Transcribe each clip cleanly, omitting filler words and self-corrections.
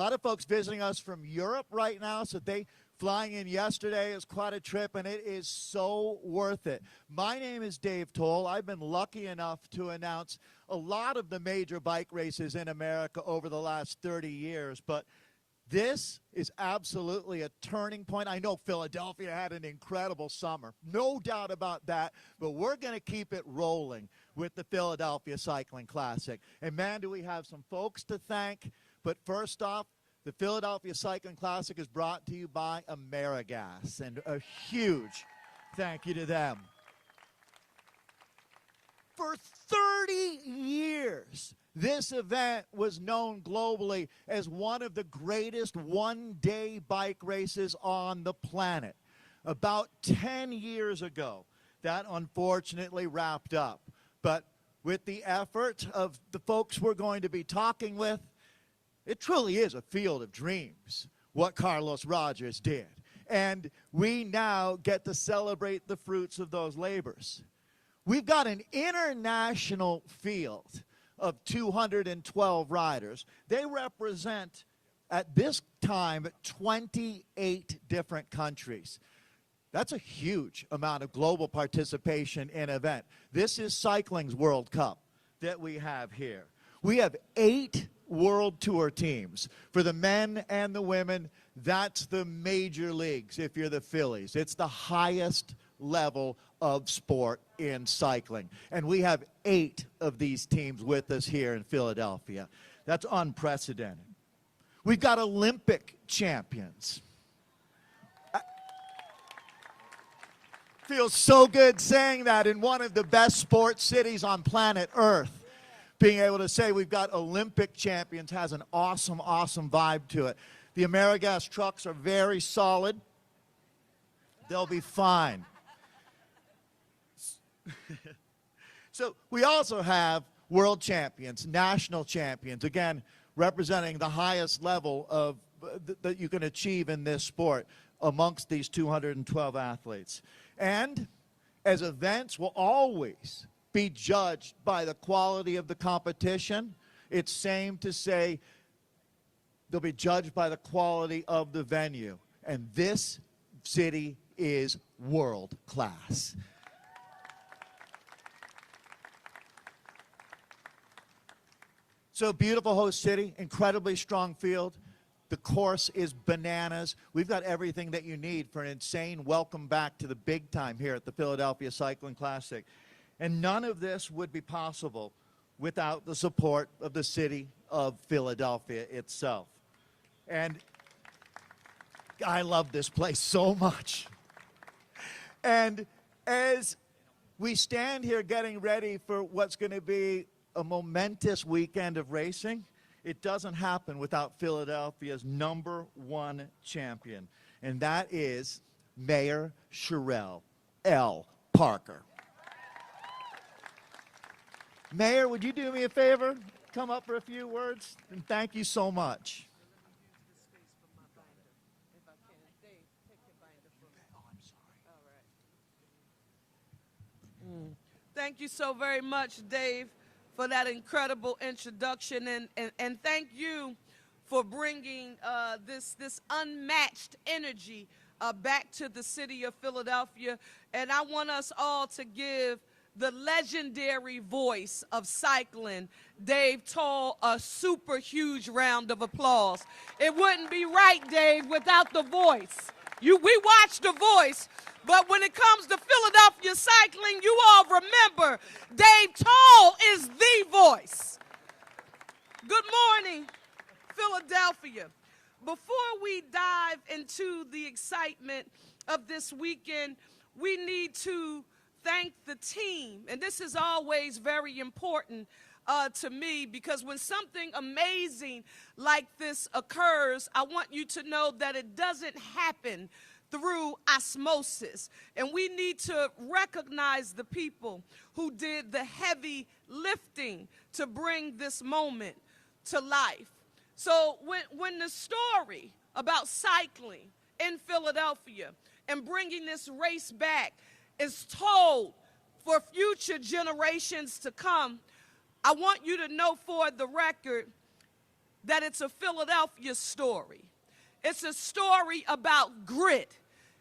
A lot of folks visiting us from Europe right now, so they flying in yesterday is quite a trip, and it is so worth it. My name is Dave Toll. I've been lucky enough to announce a lot of the major bike races in America over the last 30 years, but this is absolutely a turning point. I know Philadelphia had an incredible summer, no doubt about that, but we're going to keep it rolling with the Philadelphia Cycling Classic. And man, do we have some folks to thank. But first off, the Philadelphia Cycling Classic is brought to you by AmeriGas, and a huge thank you to them. For 30 years, this event was known globally as one of the greatest one-day bike races on the planet. About 10 years ago, that unfortunately wrapped up. But with the effort of the folks we're going to be talking with, it truly is a field of dreams, what Carlos Rogers did. And we now get to celebrate the fruits of those labors. We've got an international field of 212 riders. They represent, at this time, 28 different countries. That's a huge amount of global participation in an event. This is cycling's World Cup that we have here. We have 8 World Tour teams. For the men and the women, that's the major leagues if you're the Phillies. It's the highest level of sport in cycling. And we have 8 of these teams with us here in Philadelphia. That's unprecedented. We've got Olympic champions. Feels so good saying that in one of the best sports cities on planet Earth. Being able to say we've got Olympic champions has an awesome, awesome vibe to it. The AmeriGas trucks are very solid. They'll be fine. So we also have world champions, national champions, again, representing the highest level of that you can achieve in this sport amongst these 212 athletes. And as events will always be judged by the quality of the competition, it's same to say they'll be judged by the quality of the venue. And this city is world class. So beautiful host city, incredibly strong field. The course is bananas. We've got everything that you need for an insane welcome back to the big time here at the Philadelphia Cycling Classic. And none of this would be possible without the support of the city of Philadelphia itself. And I love this place so much. And as we stand here getting ready for what's going to be a momentous weekend of racing, it doesn't happen without Philadelphia's #1 champion, and that is Mayor Sherelle L. Parker. Mayor, would you do me a favor? Come up for a few words, and thank you so much. Thank you so very much, Dave, for that incredible introduction, and thank you for bringing this unmatched energy back to the city of Philadelphia. And I want us all to give the legendary voice of cycling, Dave Toll, a super huge round of applause. It wouldn't be right, Dave, without the voice. We watch The Voice, but when it comes to Philadelphia cycling, you all remember Dave Toll is the voice. Good morning, Philadelphia. Before we dive into the excitement of this weekend, we need to thank the team. And this is always very important to me, because when something amazing like this occurs, I want you to know that it doesn't happen through osmosis. And we need to recognize the people who did the heavy lifting to bring this moment to life. So when the story about cycling in Philadelphia and bringing this race back is told for future generations to come, I want you to know for the record, that it's a Philadelphia story. It's a story about grit.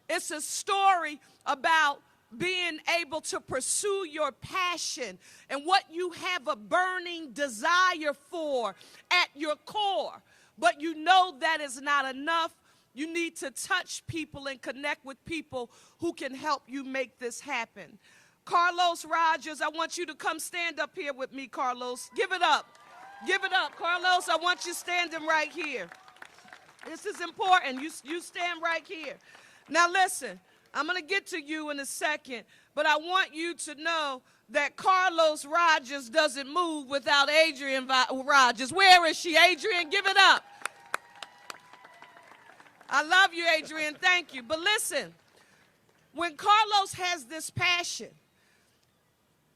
It's a story about being able to pursue your passion and what you have a burning desire for at your core. But you know that is not enough. You need to touch people and connect with people who can help you make this happen. Carlos Rogers, I want you to come stand up here with me, Carlos. Give it up. Give it up. Carlos, I want you standing right here. This is important. You stand right here. Now listen, I'm going to get to you in a second, but I want you to know that Carlos Rogers doesn't move without Adrienne Rogers. Where is she? Adrienne, give it up. I love you, Adrienne. Thank you. But listen, when Carlos has this passion,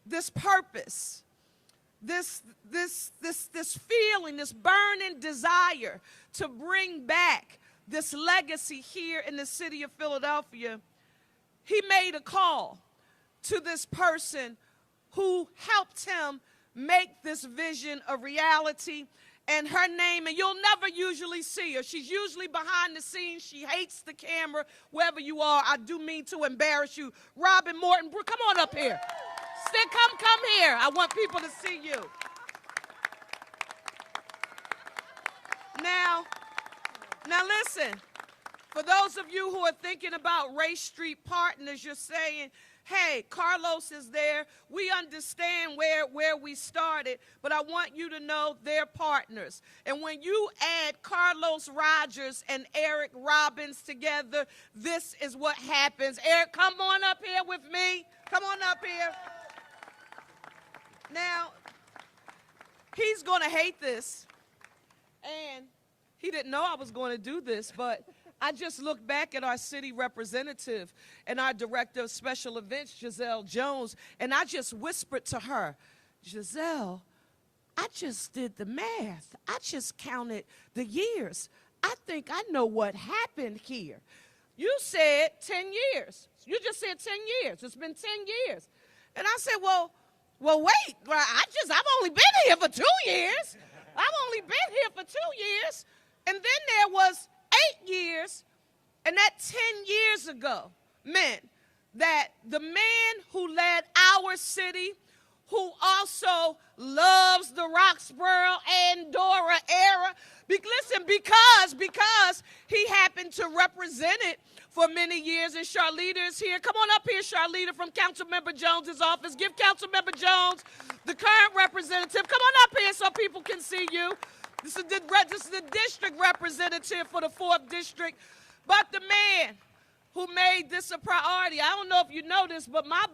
this purpose, this feeling, this burning desire to bring back this legacy here in the city of Philadelphia, he made a call to this person who helped him make this vision a reality. And her name, and you'll never usually see her. She's usually behind the scenes. She hates the camera, wherever you are. I do mean to embarrass you. Robin Morton, come on up here. Come here. I want people to see you. Now listen, for those of you who are thinking about Race Street Partners, you're saying, hey, Carlos is there. We understand where we started, but I want you to know they're partners. And when you add Carlos Rogers and Eric Robbins together, this is what happens. Eric, come on up here with me. Come on up here. Now, he's going to hate this, and he didn't know I was going to do this, but I just looked back at our city representative and our director of special events, Giselle Jones, and I just whispered to her, Giselle, I just did the math. I just counted the years. I think I know what happened here. You said 10 years. You just said 10 years. It's been 10 years. And I said, well, wait, I've only been here for 2 years. I've only been here for 2 years. And then there was 8 years, and that 10 years ago meant that the man who led our city, who also loves the Roxborough and Dora era, because he happened to represent it for many years, and Charlita is here. Come on up here, Charlita, from Councilmember Jones's office. Give Councilmember Jones, the current representative. Come on up here so people can see you. This is the district representative for the 4th District. But the man who made this a priority, I don't know if you know this, but my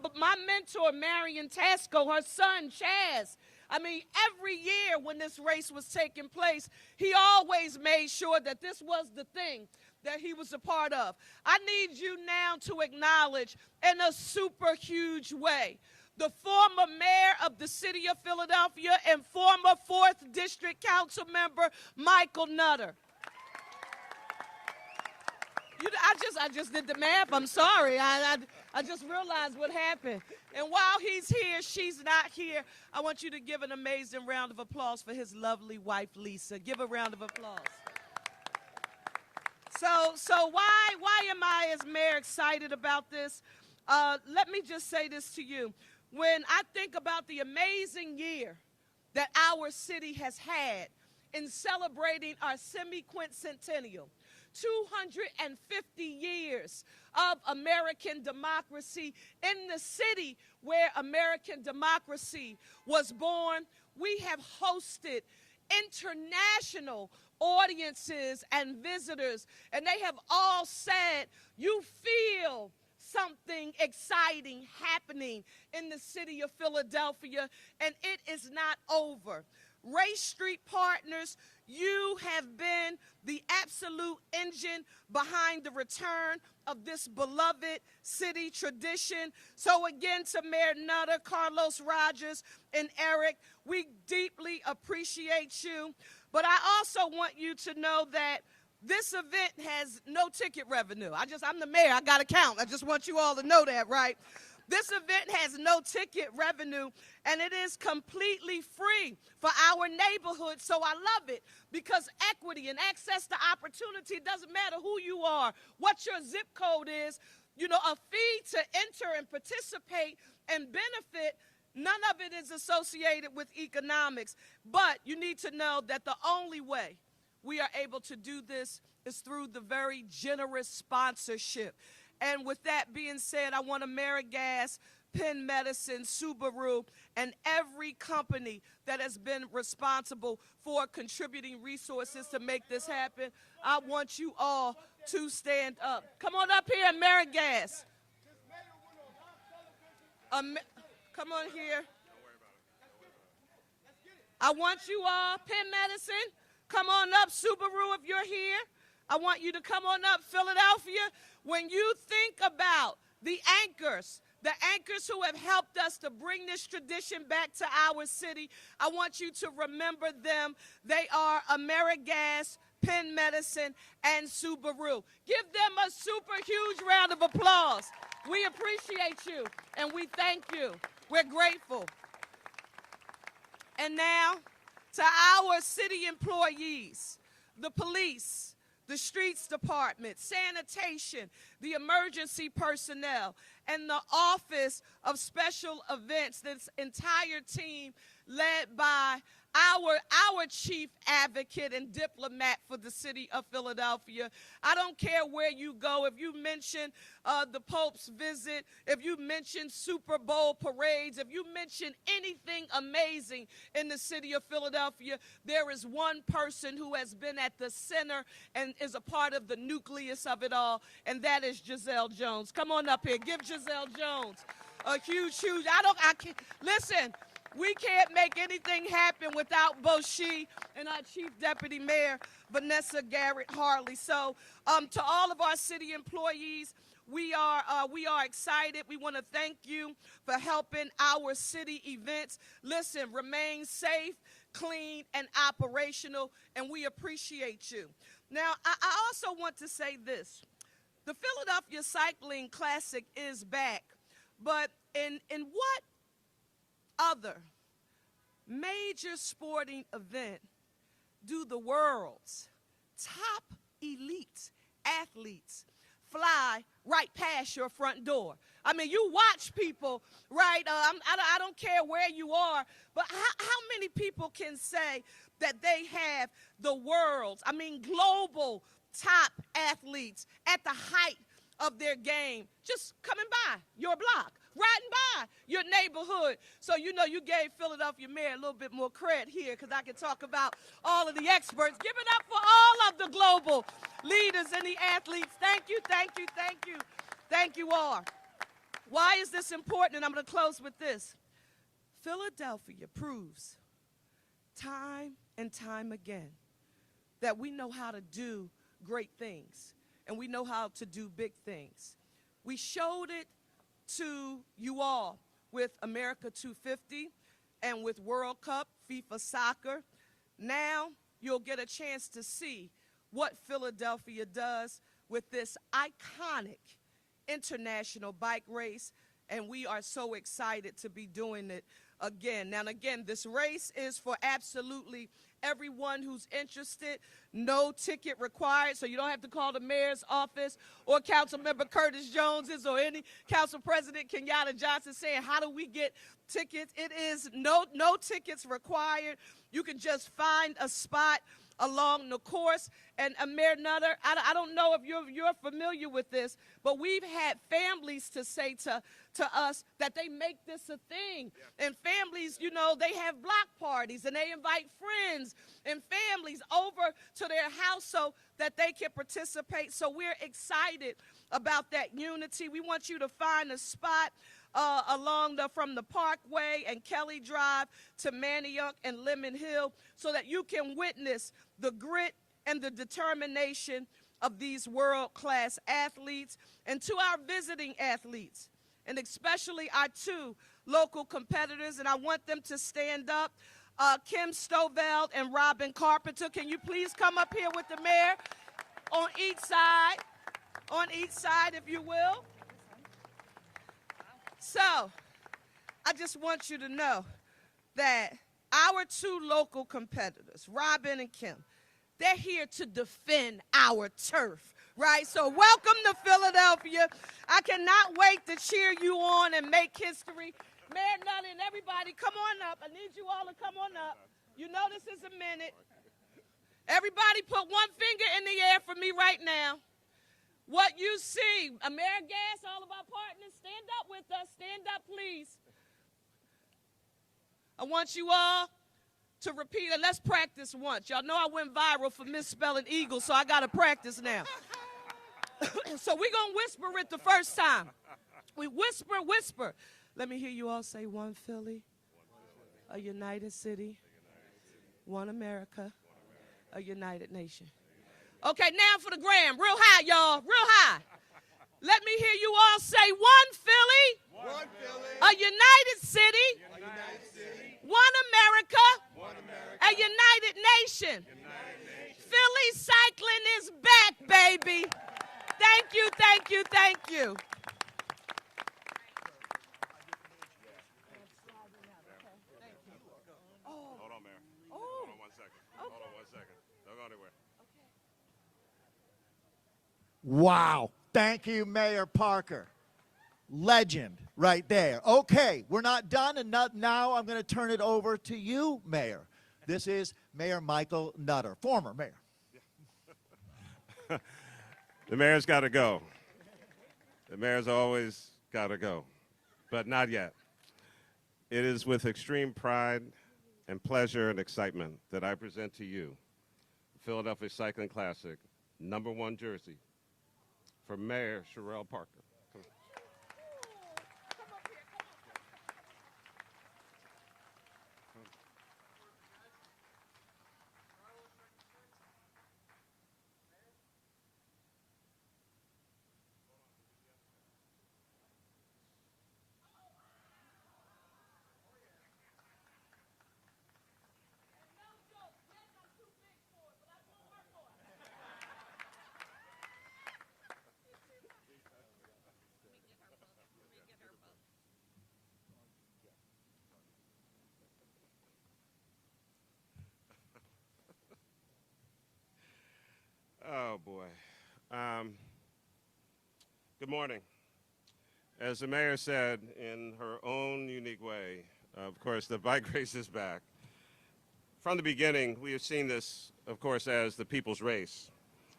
mentor, Marion Tasco, her son, Chaz, every year when this race was taking place, he always made sure that this was the thing that he was a part of. I need you now to acknowledge in a super huge way the former mayor of the city of Philadelphia and former 4th District Council member, Michael Nutter. I just did the math. I'm sorry. I just realized what happened. And while he's here, she's not here. I want you to give an amazing round of applause for his lovely wife, Lisa. Give a round of applause. So why am I as mayor excited about this? Let me just say this to you. When I think about the amazing year that our city has had in celebrating our semi-quincentennial, 250 years of American democracy in the city where American democracy was born, we have hosted international audiences and visitors, and they have all said, you feel something exciting happening in the city of Philadelphia, and it is not over. Race Street Partners, you have been the absolute engine behind the return of this beloved city tradition. So again, to Mayor Nutter, Carlos Rogers, and Eric, we deeply appreciate you. But I also want you to know that this event has no ticket revenue. I'm the mayor, I gotta count. I just want you all to know that, right? This event has no ticket revenue, and it is completely free for our neighborhood. So I love it because equity and access to opportunity, doesn't matter who you are, what your zip code is, you know, a fee to enter and participate and benefit, none of it is associated with economics. But you need to know that the only way we are able to do this is through the very generous sponsorship. And with that being said, I want AmeriGas, Penn Medicine, Subaru, and every company that has been responsible for contributing resources to make this happen, I want you all to stand up. Come on up here, AmeriGas. Come on here. I want you all, Penn Medicine, come on up. Subaru, if you're here, I want you to come on up. Philadelphia, when you think about the anchors who have helped us to bring this tradition back to our city, I want you to remember them. They are AmeriGas, Penn Medicine, and Subaru. Give them a super huge round of applause. We appreciate you, and we thank you. We're grateful. And now, to our city employees, the police, the streets department, sanitation, the emergency personnel, and the Office of Special Events, this entire team led by our chief advocate and diplomat for the city of Philadelphia. I don't care where you go. If you mention the Pope's visit, if you mention Super Bowl parades, if you mention anything amazing in the city of Philadelphia, there is one person who has been at the center and is a part of the nucleus of it all, and that is Giselle Jones. Come on up here. Give Giselle Jones a huge, I can't, listen, we can't make anything happen without both she and our Chief Deputy Mayor, Vanessa Garrett Harley. So to all of our city employees, we are excited. We want to thank you for helping our city events. Listen, remain safe, clean, and operational, and we appreciate you. Now, I also want to say this. The Philadelphia Cycling Classic is back, but in what other major sporting event do the world's top elite athletes fly right past your front door? I mean, you watch people, right? I don't care where you are, but how many people can say that they have the world's, global top athletes at the height of their game just coming by your block, riding by your neighborhood? So you know you gave Philadelphia Mayor a little bit more credit here, because I can talk about all of the experts. Give it up for all of the global leaders and the athletes. Thank you, thank you, thank you. Thank you all. Why is this important? And I'm going to close with this. Philadelphia proves time and time again that we know how to do great things, and we know how to do big things. We showed it to you all with America 250 and with World Cup, FIFA Soccer. Now you'll get a chance to see what Philadelphia does with this iconic international bike race, and we are so excited to be doing it again. Now, again, this race is for absolutely everyone who's interested. No ticket required, so you don't have to call the mayor's office or Councilmember Curtis Jones's or any Council President Kenyatta Johnson saying, how do we get tickets? It is no tickets required. You can just find a spot along the course. And Mayor Nutter, I don't know if you're familiar with this, but we've had families to say to us that they make this a thing. Yeah. And families, you know, they have block parties and they invite friends and families over to their house so that they can participate. So we're excited about that unity. We want you to find a spot from the Parkway and Kelly Drive to Manayunk and Lemon Hill, so that you can witness the grit and the determination of these world-class athletes. And to our visiting athletes, and especially our two local competitors, and I want them to stand up, Kim Stoveld and Robin Carpenter. Can you please come up here with the mayor on each side, if you will. So, I just want you to know that our two local competitors, Robin and Kim, they're here to defend our turf, right? So welcome to Philadelphia. I cannot wait to cheer you on and make history. Mayor Nutter and everybody, come on up. I need you all to come on up. You know this is a minute. Everybody put one finger in the air for me right now. What you see, AmeriGas, all of our partners, stand up with us. Stand up, please. I want you all to repeat it. Let's practice once. Y'all know I went viral for misspelling eagle, so I got to practice now. So we're going to whisper it the first time. We whisper, whisper. Let me hear you all say one Philly, a united city, one America, a united nation. Okay, now for the gram. Real high, y'all. Real high. Let me hear you all say one Philly, a united city, one America, a united nation. Philly cycling is back, baby. Thank you, thank you, thank you. Hold on, Mayor. Hold on 1 second. Hold on 1 second. Don't go anywhere. Wow. Thank you, Mayor Parker. Legend right there. Okay, we're not done, and now I'm going to turn it over to you, Mayor. This is Mayor Michael Nutter, former mayor. The mayor's got to go. The mayor's always got to go, but not yet. It is with extreme pride and pleasure and excitement that I present to you the Philadelphia Cycling Classic, #1 jersey for Mayor Sherrell Parker. Come on. Oh, boy. Good morning. As the mayor said, in her own unique way, of course, the bike race is back. From the beginning, we have seen this, of course, as the people's race.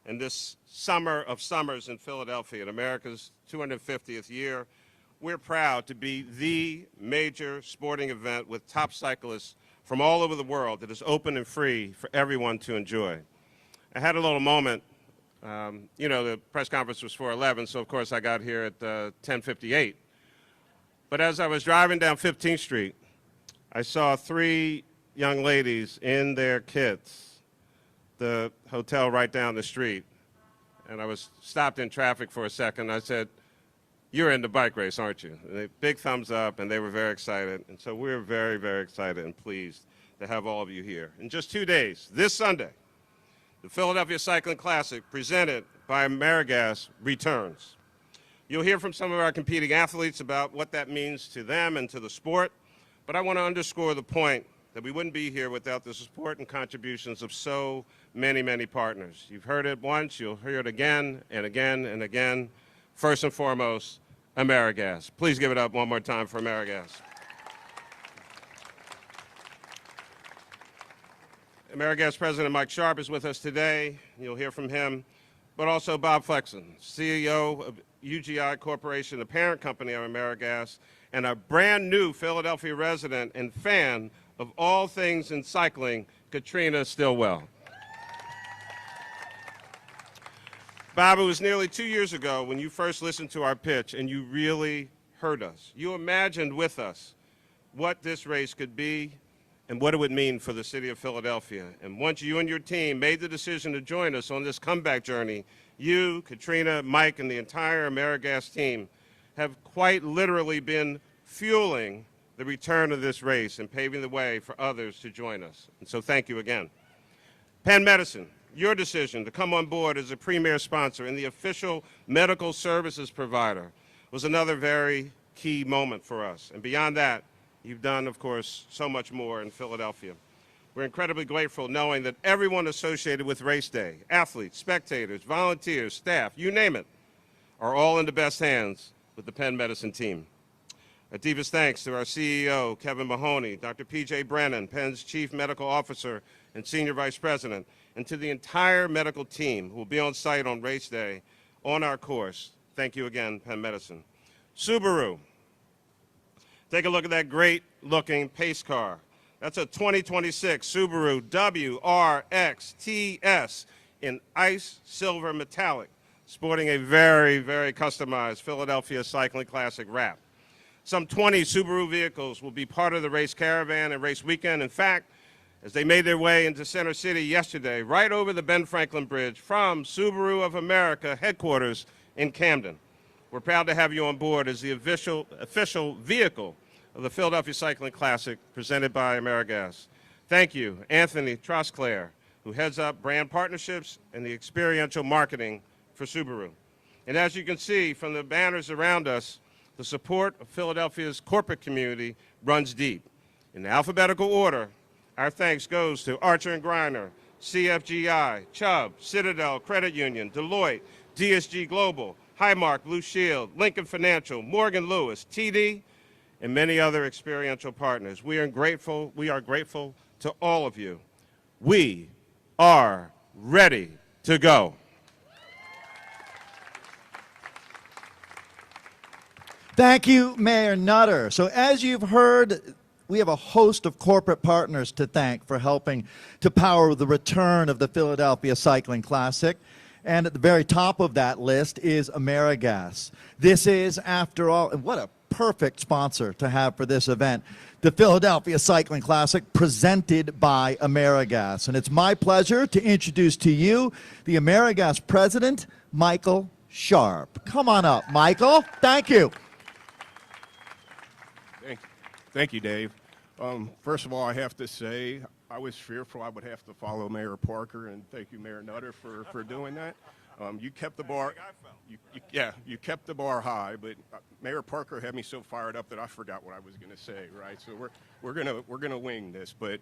And this summer of summers in Philadelphia, in America's 250th year, we're proud to be the major sporting event with top cyclists from all over the world that is open and free for everyone to enjoy. I had a little moment. You know, the press conference was 4:11, so of course I got here at 10:58. But as I was driving down 15th Street, I saw 3 young ladies in their kits, the hotel right down the street, and I was stopped in traffic for a second. I said, "You're in the bike race, aren't you?" And they big thumbs up, and they were very excited. And so we're very, very excited and pleased to have all of you here. In just 2 days, this Sunday, the Philadelphia Cycling Classic, presented by AmeriGas, returns. You'll hear from some of our competing athletes about what that means to them and to the sport, but I want to underscore the point that we wouldn't be here without the support and contributions of so many, many partners. You've heard it once, you'll hear it again and again and again. First and foremost, AmeriGas. Please give it up one more time for AmeriGas. AmeriGas President Mike Sharp is with us today. You'll hear from him, but also Bob Flexon, CEO of UGI Corporation, the parent company of AmeriGas, and a brand new Philadelphia resident and fan of all things in cycling, Katrina Stillwell. Bob, it was nearly 2 years ago when you first listened to our pitch and you really heard us. You imagined with us what this race could be and what it would mean for the city of Philadelphia. And once you and your team made the decision to join us on this comeback journey, you, Katrina, Mike, and the entire AmeriGas team have quite literally been fueling the return of this race and paving the way for others to join us. And so thank you again. Penn Medicine, your decision to come on board as a premier sponsor and the official medical services provider was another very key moment for us. And beyond that, you've done, of course, so much more in Philadelphia. We're incredibly grateful knowing that everyone associated with Race Day, athletes, spectators, volunteers, staff, you name it, are all in the best hands with the Penn Medicine team. Our deepest thanks to our CEO, Kevin Mahoney, Dr. P.J. Brennan, Penn's Chief Medical Officer and Senior Vice President, and to the entire medical team who will be on site on Race Day on our course. Thank you again, Penn Medicine. Subaru. Take a look at that great-looking pace car. That's a 2026 Subaru WRX-TS in ice silver metallic, sporting a very, very customized Philadelphia Cycling Classic wrap. Some 20 Subaru vehicles will be part of the race caravan and race weekend. In fact, as they made their way into Center City yesterday, right over the Ben Franklin Bridge from Subaru of America headquarters in Camden. We're proud to have you on board as the official vehicle of the Philadelphia Cycling Classic presented by AmeriGas. Thank you, Anthony Trosclair, who heads up brand partnerships and the experiential marketing for Subaru. And as you can see from the banners around us, the support of Philadelphia's corporate community runs deep. In alphabetical order, our thanks goes to Archer & Griner, CFGI, Chubb, Citadel Credit Union, Deloitte, DSG Global, Highmark Blue Shield, Lincoln Financial, Morgan Lewis, TD, and many other experiential partners. We are grateful to all of you. We are ready to go. Thank you, Mayor Nutter. So as you've heard, we have a host of corporate partners to thank for helping to power the return of the Philadelphia Cycling Classic. And at the very top of that list is AmeriGas. This is, after all, and what a perfect sponsor to have for this event, the Philadelphia Cycling Classic presented by AmeriGas. And it's my pleasure to introduce to you the AmeriGas president, Michael Sharp. Come on up, Michael. Thank you. Thank you, Dave. First of all, I have to say I was fearful I would have to follow Mayor Parker, and thank you, Mayor Nutter, for doing that. You kept the bar. You kept the bar high, but Mayor Parker had me so fired up that I forgot what I was going to say. Right, so we're gonna wing this, but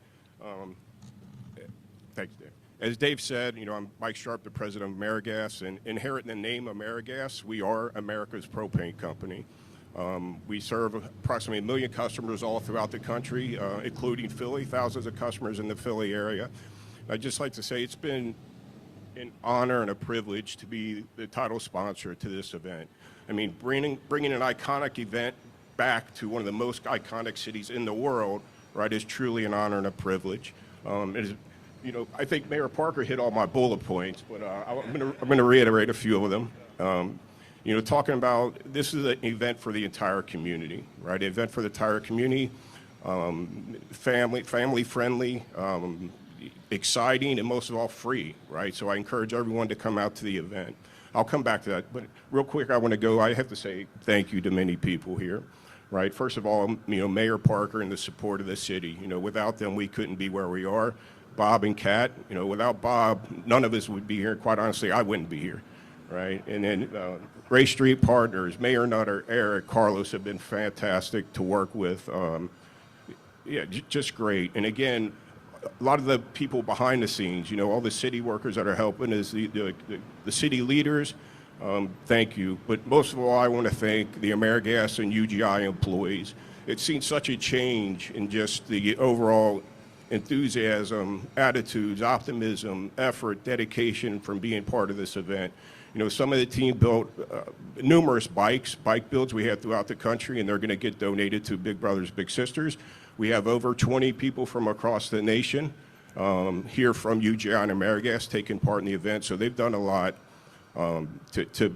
thanks, Dave. As Dave said, I'm Mike Sharp, the president of AmeriGas, and inherent in the name AmeriGas, we are America's propane company. We serve approximately 1 million customers all throughout the country, including Philly, thousands of customers in the Philly area. I'd just like to say it's been an honor and a privilege to be the title sponsor to this event. I mean, bringing an iconic event back to one of the most iconic cities in the world, right, is truly an honor and a privilege. I think Mayor Parker hit all my bullet points, but I'm going to reiterate a few of them. Talking about this is an event for the entire community, right? An event for the entire community, family friendly, exciting, and most of all free, right? So I encourage everyone to come out to the event. I'll come back to that, but real quick, I have to say thank you to many people here, right? First of all, Mayor Parker and the support of the city. Without them, we couldn't be where we are. Bob and Kat, without Bob, none of us would be here. Quite honestly, I wouldn't be here. Right, and then Race Street Partners, Mayor Nutter, Eric, Carlos have been fantastic to work with. Just great. And again, a lot of the people behind the scenes, all the city workers that are helping is the city leaders. Thank you. But most of all, I want to thank the AmeriGas and UGI employees. It's seen such a change in just the overall enthusiasm, attitudes, optimism, effort, dedication from being part of this event. Some of the team built numerous bike builds we had throughout the country, and they're going to get donated to Big Brothers Big Sisters. We have over 20 people from across the nation here from UGI and AmeriGas taking part in the event, so they've done a lot to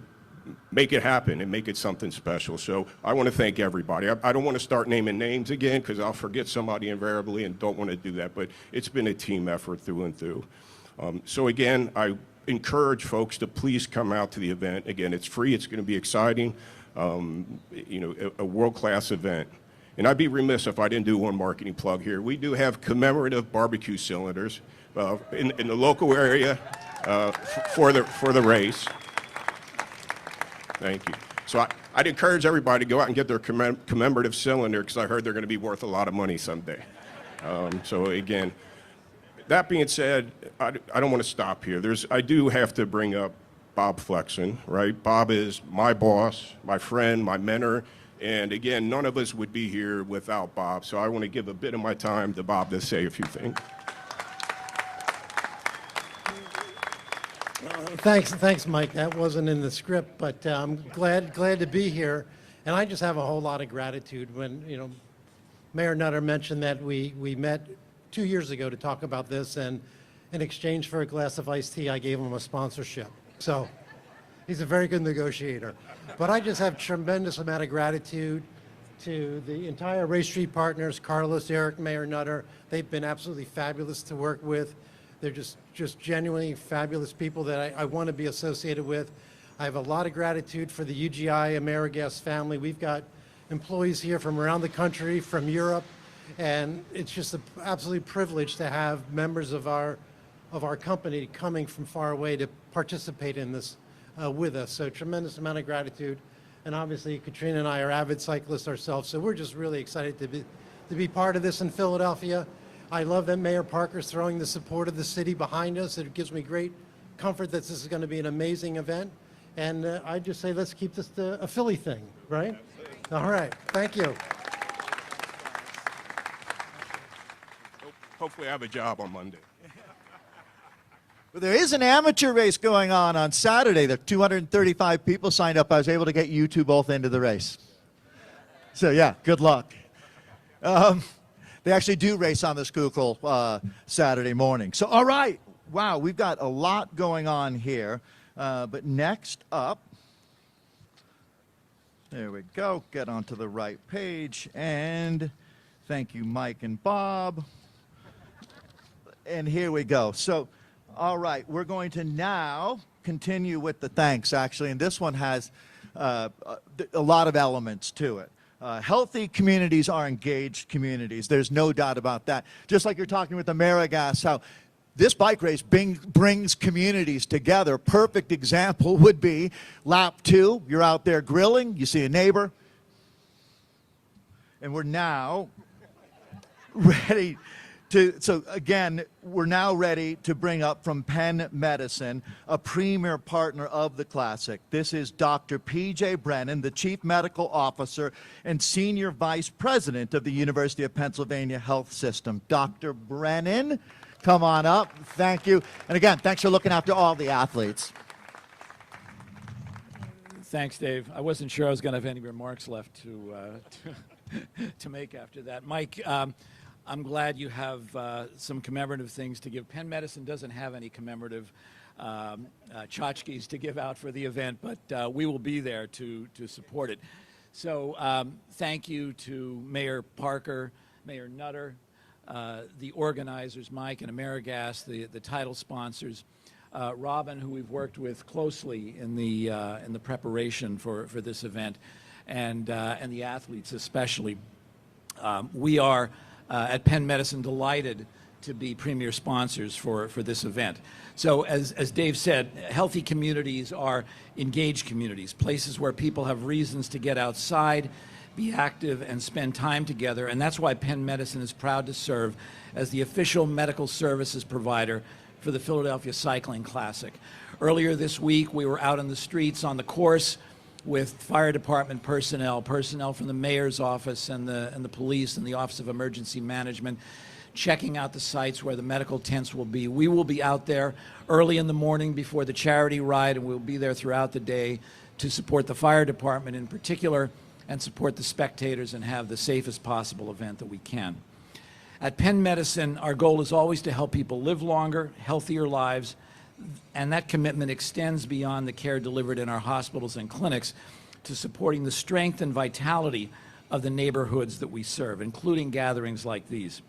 make it happen and make it something special. So I want to thank everybody. I don't want to start naming names again because I'll forget somebody invariably and don't want to do that, but it's been a team effort through and through. So again, I encourage folks to please come out to the event. Again, it's free. It's going to be exciting. A world-class event. And I'd be remiss if I didn't do one marketing plug here. We do have commemorative barbecue cylinders in the local area for the race. Thank you. So I'd encourage everybody to go out and get their commemorative cylinder because I heard they're going to be worth a lot of money someday. So again, that being said, I don't want to stop here. I do have to bring up Bob Flexon, right? Bob is my boss, my friend, my mentor, and again, none of us would be here without Bob. So I want to give a bit of my time to Bob to say a few things. Thanks, Mike. That wasn't in the script, but I'm glad to be here. And I just have a whole lot of gratitude when, Mayor Nutter mentioned that we met 2 years ago to talk about this, and in exchange for a glass of iced tea, I gave him a sponsorship. So he's a very good negotiator. But I just have tremendous amount of gratitude to the entire Race Street partners, Carlos, Eric, Mayor Nutter. They've been absolutely fabulous to work with. They're just genuinely fabulous people that I want to be associated with. I have a lot of gratitude for the UGI AmeriGas family. We've got employees here from around the country, from Europe, and it's just an absolute privilege to have members of our company coming from far away to participate in this with us. So tremendous amount of gratitude. And obviously Katrina and I are avid cyclists ourselves, so we're just really excited to be part of this in Philadelphia. I love that Mayor Parker's throwing the support of the city behind us. It gives me great comfort that this is going to be an amazing event. And I just say, let's keep this a Philly thing, right? Absolutely. All right. Thank you. Hopefully I have a job on Monday. Well, there is an amateur race going on Saturday. There are 235 people signed up. I was able to get you two both into the race. So, yeah, good luck. They actually do race on the Schuylkill Saturday morning. So, all right. Wow, we've got a lot going on here. But next up, there we go. Get onto the right page. And thank you, Mike and Bob. And here we go. So, all right, we're going to now continue with the thanks, actually. And this one has a lot of elements to it. Healthy communities are engaged communities. There's no doubt about that. Just like you're talking with AmeriGas, how this bike race brings communities together. Perfect example would be lap 2. You're out there grilling. You see a neighbor. And we're now ready we're now ready to bring up from Penn Medicine, a premier partner of the Classic. This is Dr. P.J. Brennan, the Chief Medical Officer and Senior Vice President of the University of Pennsylvania Health System. Dr. Brennan, come on up. Thank you. And again, thanks for looking after all the athletes. Thanks, Dave. I wasn't sure I was going to have any remarks left to make after that. Mike, I'm glad you have some commemorative things to give. Penn Medicine doesn't have any commemorative tchotchkes to give out for the event, but we will be there to support it. So thank you to Mayor Parker, Mayor Nutter, the organizers, Mike and AmeriGas, the title sponsors, Robin, who we've worked with closely in the preparation for this event, and the athletes especially. We are at Penn Medicine delighted to be premier sponsors for this event. So as Dave said, healthy communities are engaged communities, places where people have reasons to get outside, be active, and spend time together. And that's why Penn Medicine is proud to serve as the official medical services provider for the Philadelphia Cycling Classic. Earlier this week, we were out on the streets on the course with fire department personnel from the mayor's office and the police and the Office of Emergency Management, checking out the sites where the medical tents will be. We will be out there early in the morning before the charity ride, and we'll be there throughout the day to support the fire department in particular and support the spectators and have the safest possible event that we can. At Penn Medicine, our goal is always to help people live longer, healthier lives, and that commitment extends beyond the care delivered in our hospitals and clinics to supporting the strength and vitality of the neighborhoods that we serve, including gatherings like these.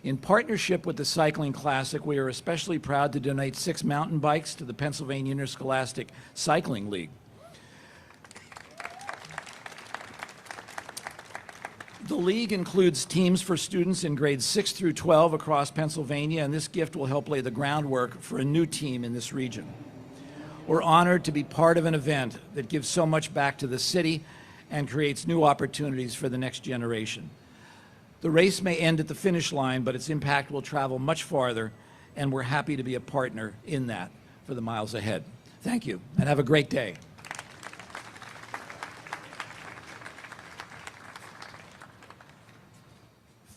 In partnership with the Cycling Classic, we are especially proud to donate 6 mountain bikes to the Pennsylvania Interscholastic Cycling League. The league includes teams for students in grades 6 through 12 across Pennsylvania, and this gift will help lay the groundwork for a new team in this region. We're honored to be part of an event that gives so much back to the city and creates new opportunities for the next generation. The race may end at the finish line, but its impact will travel much farther, and we're happy to be a partner in that for the miles ahead. Thank you, and have a great day.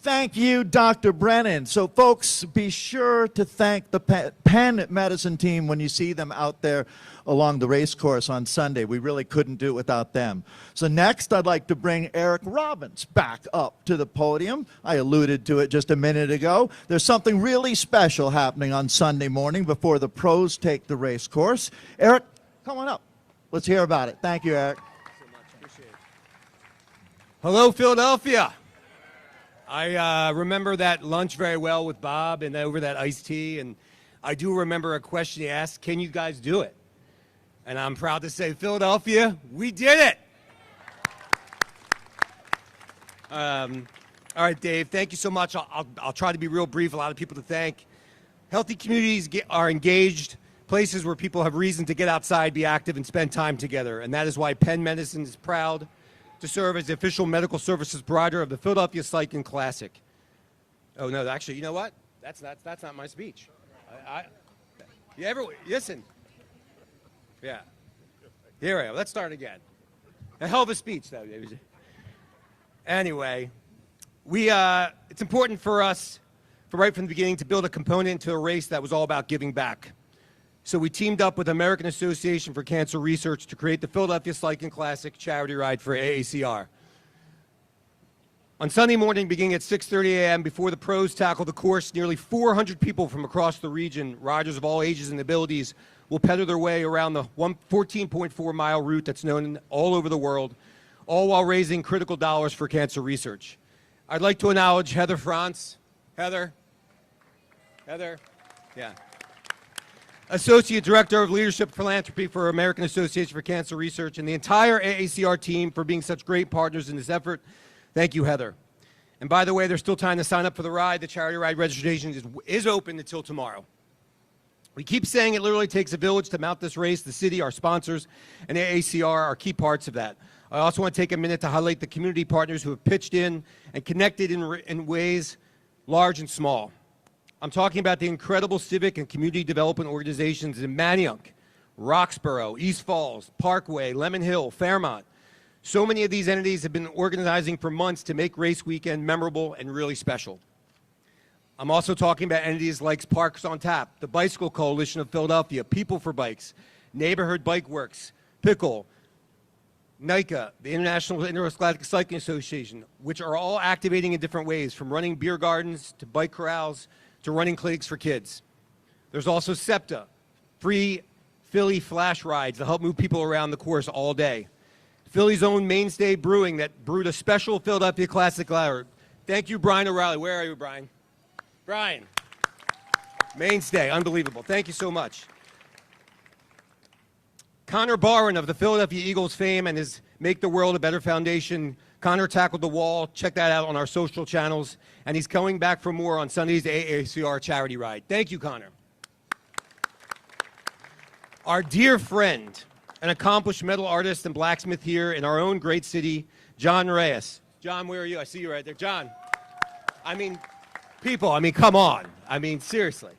Thank you, Dr. Brennan. So, folks, be sure to thank the Penn Medicine team when you see them out there along the race course on Sunday. We really couldn't do it without them. So next, I'd like to bring Eric Robbins back up to the podium. I alluded to it just a minute ago. There's something really special happening on Sunday morning before the pros take the race course. Eric, come on up. Let's hear about it. Thank you, Eric. Hello, Philadelphia. I remember that lunch very well with Bob and over that iced tea, and I do remember a question he asked, can you guys do it? And I'm proud to say, Philadelphia, we did it. All right, Dave, thank you so much. I'll try to be real brief. A lot of people to thank. Healthy communities are engaged, places where people have reason to get outside, be active, and spend time together. And that is why Penn Medicine is proud to serve as the official medical services provider of the Philadelphia Cycling Classic. Oh, no, actually, you know what? That's not my speech. Listen. Yeah. Here we go. Let's start again. A hell of a speech, though. Anyway, it's important for us, right from the beginning, to build a component into a race that was all about giving back. So we teamed up with American Association for Cancer Research to create the Philadelphia Cycling Classic charity ride for AACR. On Sunday morning, beginning at 6:30 a.m., before the pros tackle the course, nearly 400 people from across the region, riders of all ages and abilities, will pedal their way around the 14.4-mile route that's known all over the world, all while raising critical dollars for cancer research. I'd like to acknowledge Heather France. Heather? Yeah. Associate Director of Leadership Philanthropy for American Association for Cancer Research, and the entire AACR team for being such great partners in this effort. Thank you, Heather. And by the way, there's still time to sign up for the ride. The charity ride registration is open until tomorrow. We keep saying it literally takes a village to mount this race. The city, our sponsors, and AACR are key parts of that. I also want to take a minute to highlight the community partners who have pitched in and connected in ways large and small. I'm talking about the incredible civic and community development organizations in Manayunk, Roxborough, East Falls, Parkway, Lemon Hill, Fairmont. So many of these entities have been organizing for months to make race weekend memorable and really special. I'm also talking about entities like Parks on Tap, the Bicycle Coalition of Philadelphia, People for Bikes, Neighborhood Bike Works, Pickle, NICA, the International Interscholastic Cycling Association, which are all activating in different ways, from running beer gardens to bike corrals to running clinics for kids. There's also SEPTA, free Philly flash rides to help move people around the course all day. Philly's own Mainstay Brewing that brewed a special Philadelphia Classic lager. Thank you, Brian O'Reilly. Where are you, Brian? Brian. Mainstay, unbelievable. Thank you so much. Connor Barron of the Philadelphia Eagles fame and his Make the World a Better Foundation. Connor tackled the wall. Check that out on our social channels. And he's coming back for more on Sunday's AACR charity ride. Thank you, Connor. Our dear friend, an accomplished metal artist and blacksmith here in our own great city, John Reyes. John, where are you? I see you right there. John. Come on. Seriously.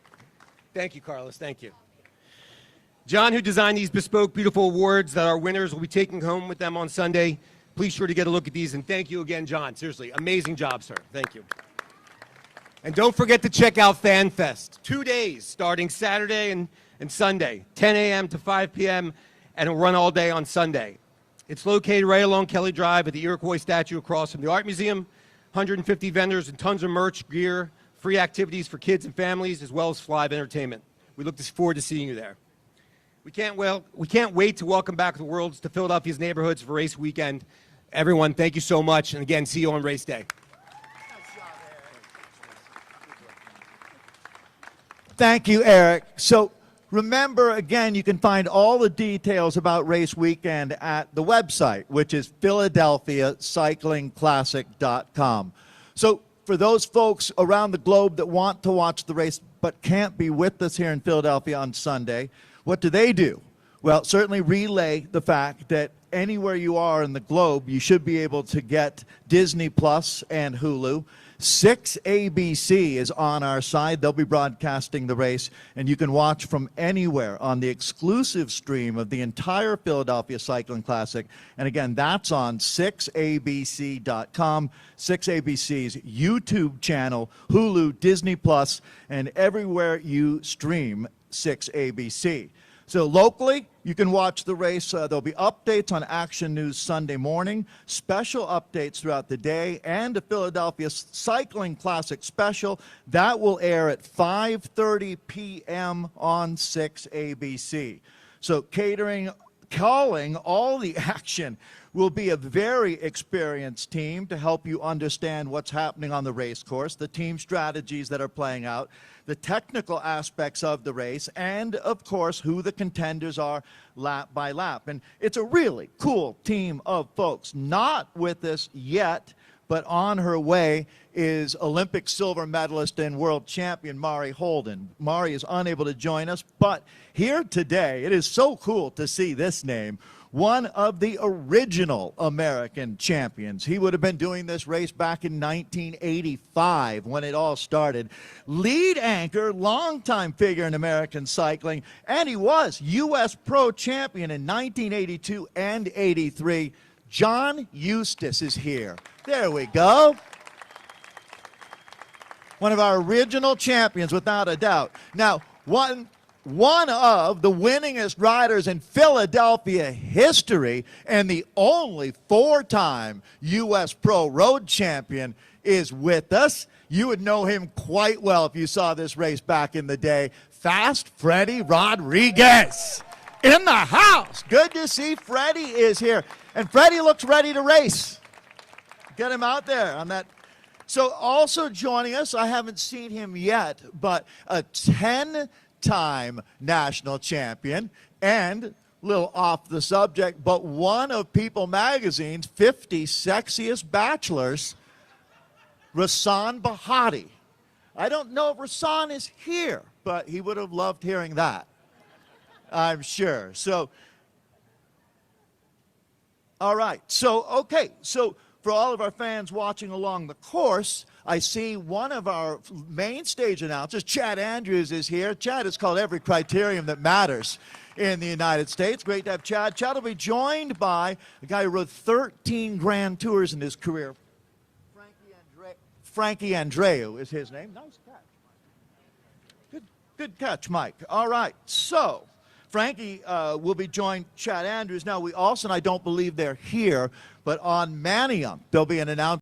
Thank you, Carlos. Thank you. John, who designed these bespoke, beautiful awards that our winners will be taking home with them on Sunday. Please sure to get a look at these, and thank you again, John. Seriously, amazing job, sir. Thank you. And don't forget to check out FanFest. 2 days, starting Saturday and Sunday, 10 a.m. to 5 p.m., and it'll run all day on Sunday. It's located right along Kelly Drive at the Iroquois statue across from the Art Museum. 150 vendors and tons of merch, gear, free activities for kids and families, as well as live entertainment. We look forward to seeing you there. We can't wait to welcome back the world to Philadelphia's neighborhoods for race weekend. Everyone, thank you so much. And again, see you on race day. Thank you, Eric. So remember, again, you can find all the details about race weekend at the website, which is philadelphiacyclingclassic.com. So for those folks around the globe that want to watch the race but can't be with us here in Philadelphia on Sunday, what do? Well, certainly relay the fact that anywhere you are in the globe, you should be able to get Disney Plus and Hulu. 6ABC is on our side. They'll be broadcasting the race, and you can watch from anywhere on the exclusive stream of the entire Philadelphia Cycling Classic. And again, that's on 6abc.com, 6ABC's YouTube channel, Hulu, Disney Plus, and everywhere you stream 6ABC. So locally, you can watch the race. There'll be updates on Action News Sunday morning, special updates throughout the day, and a Philadelphia Cycling Classic special. That will air at 5:30 p.m. on 6ABC. So calling all the action will be a very experienced team to help you understand what's happening on the race course, the team strategies that are playing out, the technical aspects of the race, and, of course, who the contenders are lap by lap. And it's a really cool team of folks. Not with us yet, but on her way is Olympic silver medalist and world champion Mari Holden. Mari is unable to join us, but here today, it is so cool to see this name. One of the original American champions. He would have been doing this race back in 1985 when it all started. Lead anchor, longtime figure in American cycling, and he was U.S. Pro Champion in 1982 and 83. John Eustace is here. There we go. One of our original champions, without a doubt. Now, one of the winningest riders in Philadelphia history and the only four-time U.S. Pro Road Champion is with us. You would know him quite well if you saw this race back in the day. Fast Freddie Rodriguez in the house. Good to see Freddie is here. And Freddie looks ready to race. Get him out there on that. So also joining us, I haven't seen him yet, but a 10-time national champion and, a little off the subject, but one of People Magazine's 50 sexiest bachelors, Rahsaan Bahati. I don't know if Rahsaan is here, but he would have loved hearing that, I'm sure. So, all right. So, okay. So, for all of our fans watching along the course, I see one of our main stage announcers, Chad Andrews, is here. Chad has called every criterium that matters in the United States. Great to have Chad. Chad will be joined by a guy who rode 13 Grand Tours in his career. Frankie Andreu is his name. Nice catch. Good catch, Mike. All right. So, Frankie will be joined Chad Andrews. Now, we also, and I don't believe they're here, but on Manium, there'll be an announcement.